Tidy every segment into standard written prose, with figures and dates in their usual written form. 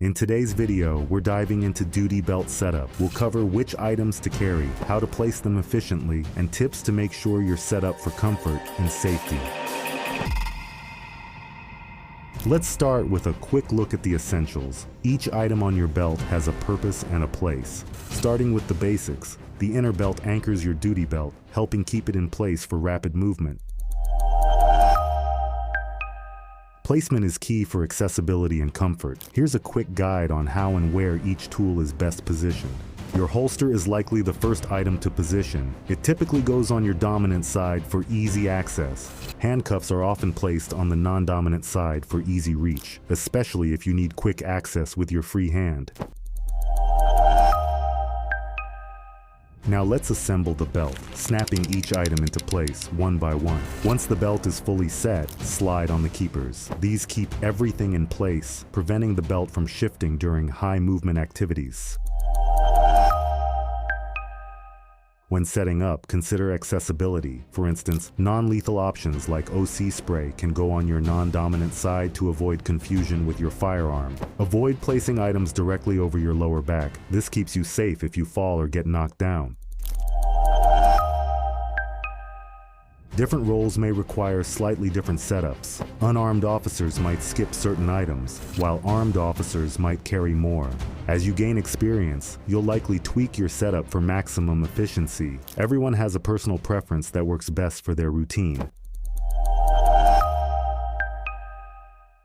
In today's video, we're diving into duty belt setup. We'll cover which items to carry, how to place them efficiently, and tips to make sure you're set up for comfort and safety. Let's start with a quick look at the essentials. Each item on your belt has a purpose and a place. Starting with the basics, the inner belt anchors your duty belt, helping keep it in place for rapid movement. Placement is key for accessibility and comfort. Here's a quick guide on how and where each tool is best positioned. Your holster is likely the first item to position. It typically goes on your dominant side for easy access. Handcuffs are often placed on the non-dominant side for easy reach, especially if you need quick access with your free hand. Now let's assemble the belt, snapping each item into place one by one. Once the belt is fully set, slide on the keepers. These keep everything in place, preventing the belt from shifting during high movement activities. When setting up, consider accessibility. For instance, non-lethal options like OC spray can go on your non-dominant side to avoid confusion with your firearm. Avoid placing items directly over your lower back. This keeps you safe if you fall or get knocked down. Different roles may require slightly different setups. Unarmed officers might skip certain items, while armed officers might carry more. As you gain experience, you'll likely tweak your setup for maximum efficiency. Everyone has a personal preference that works best for their routine.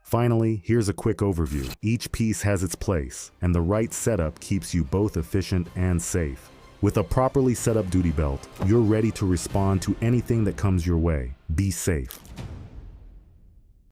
Finally, here's a quick overview. Each piece has its place, and the right setup keeps you both efficient and safe. With a properly set up duty belt, you're ready to respond to anything that comes your way. Be safe.